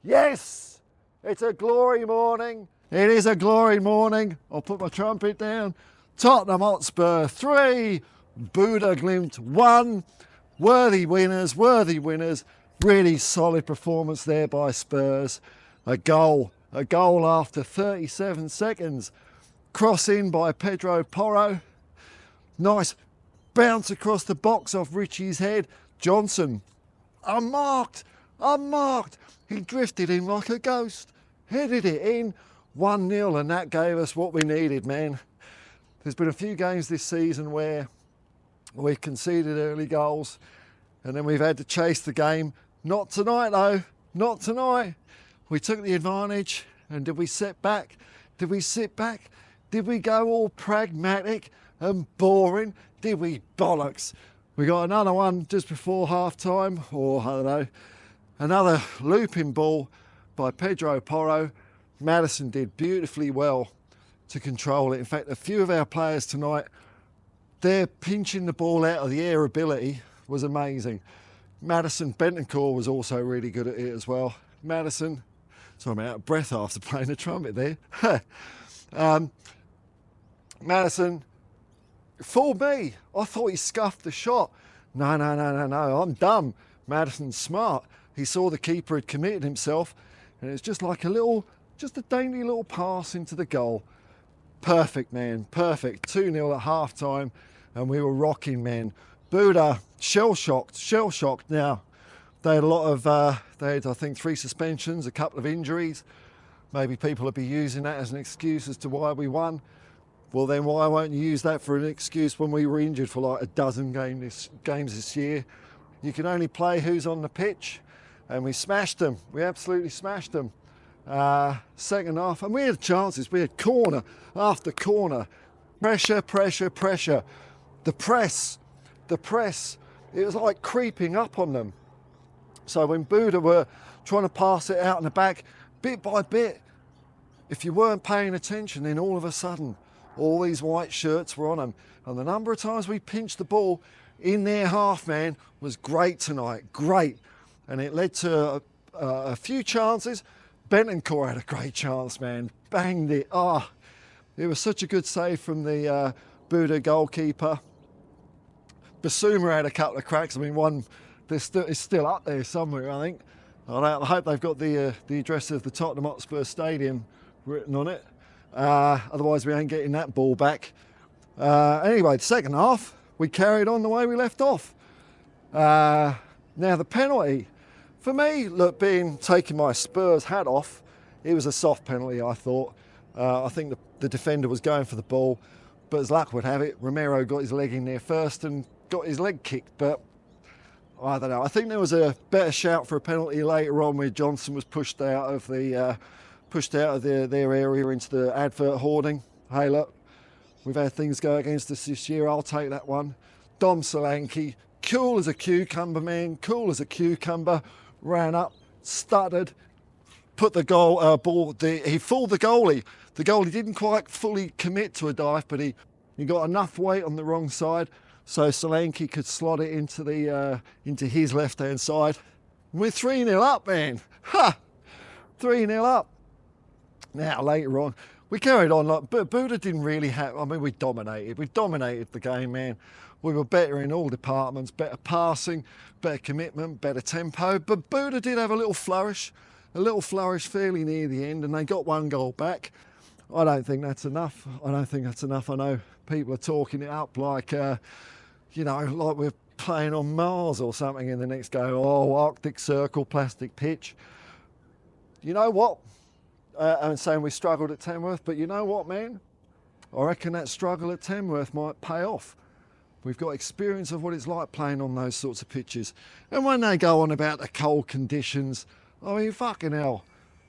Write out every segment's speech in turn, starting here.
Yes, it's a glory morning. It is a glory morning. I'll put my trumpet down. Tottenham Hotspur 3, Bodo Glimt 1. Worthy winners, worthy winners. Really solid performance there by Spurs. A goal after 37 seconds. Cross in by Pedro Porro. Nice bounce across the box off Richie's head. Johnson, unmarked. He drifted in like a ghost, headed it in, 1-0, and that gave us what we needed, man. There's been a few games this season where we've conceded early goals and then we've had to chase the game. Not tonight though, not tonight. We took the advantage, and did we sit back? Did we sit back? Did we go all pragmatic and boring? Did we bollocks? We got another one just before half time, or I don't know, another looping ball by Pedro Porro. Maddison did beautifully well to control it. In fact, a few of our players tonight, their pinching the ball out of the air ability was amazing. Maddison, Bentancur was also really good at it as well. Maddison, sorry, I'm out of breath after playing the trumpet there. Maddison fooled me. I thought he scuffed the shot. No, I'm dumb. Maddison's smart. He saw the keeper had committed himself, and it's just like just a dainty little pass into the goal. Perfect, man, perfect. 2-0 at half time, and we were rocking, man. Bodo, shell-shocked now. They had I think 3 suspensions, a couple of injuries. Maybe people will be using that as an excuse as to why we won. Well, then why won't you use that for an excuse when we were injured for like a dozen games this year? You can only play who's on the pitch, and we smashed them. We absolutely smashed them. Second half, and we had chances. We had corner after corner. Pressure. The press. It was like creeping up on them. So when Bodo were trying to pass it out in the back, bit by bit, if you weren't paying attention, then all of a sudden, all these white shirts were on them. And the number of times we pinched the ball in their half, man, was great tonight. Great. And it led to a few chances. Bentancur had a great chance, man. Banged it. It was such a good save from the Bodo goalkeeper. Basuma had a couple of cracks. I mean, one is still up there somewhere, I think. I hope they've got the address of the Tottenham Hotspur Stadium written on it. Otherwise, we ain't getting that ball back. Anyway, the second half, we carried on the way we left off. Now, the penalty, for me, look, taking my Spurs hat off, it was a soft penalty, I thought. I think the defender was going for the ball, but as luck would have it, Romero got his leg in there first and got his leg kicked. But I don't know. I think there was a better shout for a penalty later on where Johnson was pushed out of their area into the advert hoarding. Hey, look, we've had things go against us this year. I'll take that one. Dom Solanke, cool as a cucumber, man. Cool as a cucumber. Ran up, stuttered, put the ball. He fooled the goalie. The goalie didn't quite fully commit to a dive, but he got enough weight on the wrong side so Solanke could slot it into his left-hand side. We're 3-0 up, man. 3-0 up. Now, later on, we carried on. But Bodo didn't really have... I mean, we dominated. We dominated the game, man. We were better in all departments. Better passing, better commitment, better tempo. But Bodo did have a little flourish fairly near the end, and they got 1 goal back. I don't think that's enough. I know people are talking it up like, like we're playing on Mars or something in the next game. Oh, Arctic Circle, plastic pitch. You know what? I'm saying we struggled at Tamworth, but you know what, man? I reckon that struggle at Tamworth might pay off. We've got experience of what it's like playing on those sorts of pitches. And when they go on about the cold conditions, I mean, fucking hell.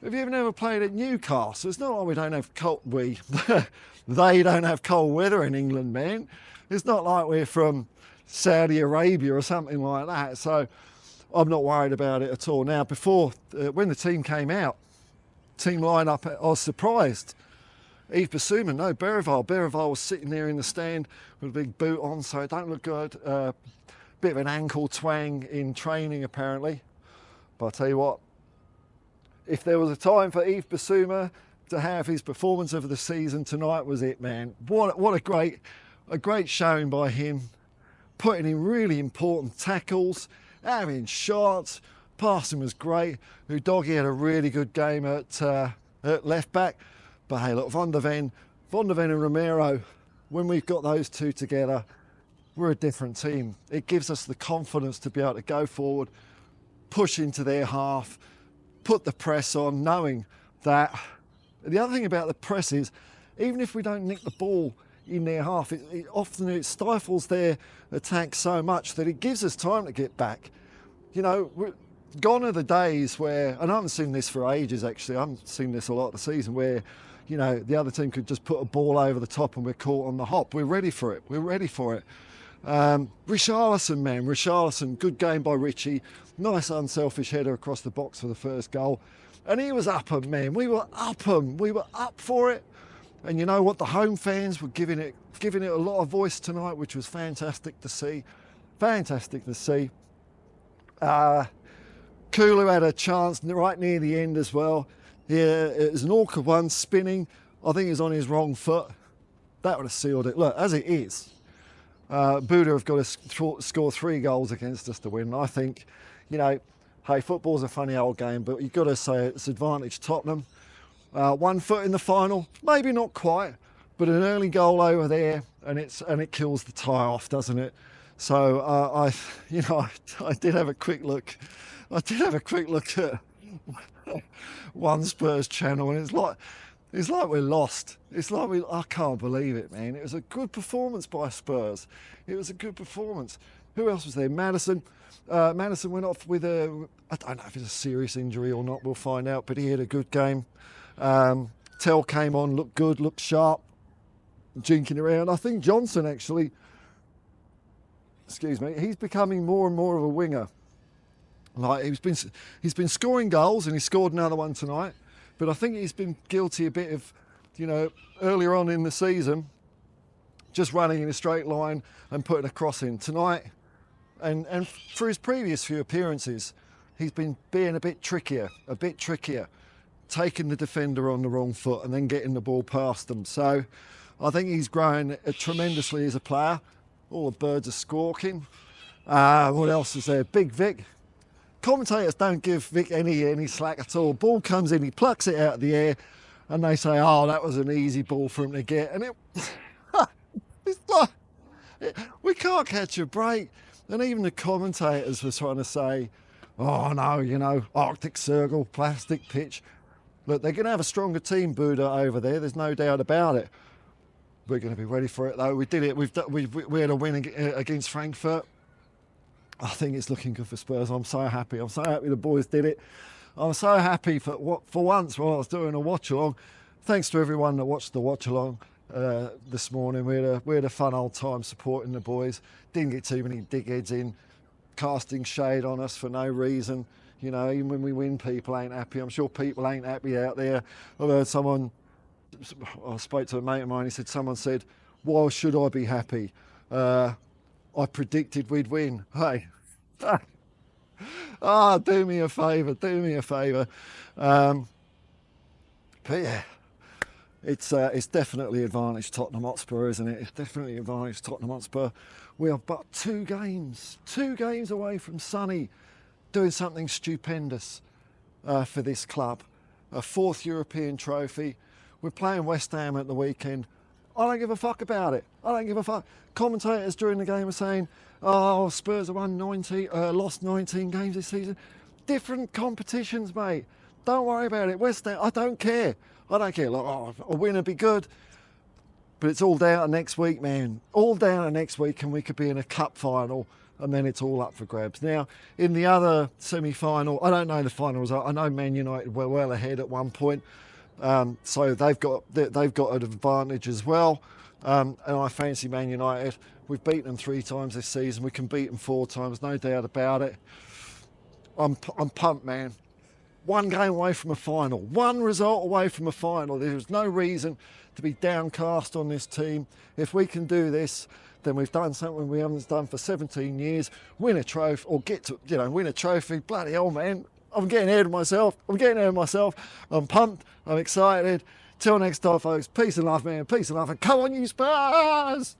Have you ever played at Newcastle? It's not like we don't have they don't have cold weather in England, man. It's not like we're from Saudi Arabia or something like that. So I'm not worried about it at all. Now, when the team came out, team lineup, I was surprised. Yves Bissouma, no, Berrival. Berrival was sitting there in the stand with a big boot on, so it don't look good. Bit of an ankle twang in training, apparently. But I'll tell you what, if there was a time for Yves Bissouma to have his performance of the season, tonight was it, man. What a great showing by him, putting in really important tackles, having shots, passing was great. Udogie had a really good game at left back. But hey, look, Van der Ven and Romero, when we've got those two together, we're a different team. It gives us the confidence to be able to go forward, push into their half, put the press on, knowing that. The other thing about the press is, even if we don't nick the ball in their half, it often stifles their attack so much that it gives us time to get back. You know, gone are the days where, and I haven't seen this for ages actually, I haven't seen this a lot this season, where, you know, the other team could just put a ball over the top and we're caught on the hop. We're ready for it. Richarlison, man, good game by Richie. Nice unselfish header across the box for the first goal. And he was up 'em, man. We were up 'em. We were up for it. And you know what? The home fans were giving it a lot of voice tonight, which was fantastic to see. Kulu had a chance right near the end as well. Yeah, it was an awkward one, spinning. I think he was on his wrong foot. That would have sealed it. Look, as it is, Bodo have got to score 3 goals against us to win. I think, you know, hey, football's a funny old game, but you've got to say it's advantage Tottenham. 1 foot in the final, maybe not quite, but an early goal over there, and it kills the tie off, doesn't it? So I did have a quick look. At One Spurs channel, and it's like we're lost. I can't believe it, man. It was a good performance by Spurs. It was a good performance. Who else was there? Madison. Madison went off with I don't know if it's a serious injury or not. We'll find out. But he had a good game. Tell came on, looked good, looked sharp, jinking around. I think Johnson actually, he's becoming more and more of a winger. Like he's been scoring goals, and he scored another one tonight. But I think he's been guilty a bit of, you know, earlier on in the season, just running in a straight line and putting a cross in. Tonight, and for his previous few appearances, he's been being a bit trickier, taking the defender on the wrong foot and then getting the ball past them. So I think he's growing tremendously as a player. All the birds are squawking. What else is there? Big Vic. Commentators don't give Vic any slack at all. Ball comes in, he plucks it out of the air, and they say, "Oh, that was an easy ball for him to get." And it's like, we can't catch a break. And even the commentators were trying to say, "Oh no, you know, Arctic Circle, plastic pitch." Look, they're going to have a stronger team, Bodo, over there. There's no doubt about it. We're going to be ready for it, though. We did it. We had a win against Frankfurt. I think it's looking good for Spurs. I'm so happy. The boys did it. I'm so happy for once while I was doing a watch along. Thanks to everyone that watched the watch along this morning. We had a fun old time supporting the boys. Didn't get too many dickheads in casting shade on us for no reason. You know, even when we win, people ain't happy. I'm sure people ain't happy out there. I've heard I spoke to a mate of mine. Someone said, "Why should I be happy? I predicted we'd win." Hey, do me a favour. But yeah, it's definitely advantage Tottenham Hotspur, isn't it? It's definitely advantage Tottenham Hotspur. We are but 2 games away from Sonny doing something stupendous for this club. A 4th European trophy. We're playing West Ham at the weekend. I don't give a fuck about it. Commentators during the game were saying, "Oh, Spurs have lost 19 games this season." Different competitions, mate. Don't worry about it. West Ham, I don't care. Like, a win would be good. But it's all down to next week, man. All down to next week, and we could be in a cup final, and then it's all up for grabs. Now, in the other semi-final, I don't know the final result. I know Man United were well ahead at one point. So they've got an advantage as well, and I fancy Man United. We've beaten them 3 times this season. We can beat them 4 times, no doubt about it. I'm pumped, man. 1 game away from a final, 1 result away from a final. There's no reason to be downcast on this team. If we can do this, then we've done something we haven't done for 17 years. Win a trophy, or win a trophy. Bloody hell, man. I'm getting ahead of myself. I'm pumped. I'm excited. Till next time, folks. Peace and love, man. Peace and love. And come on, you Spurs!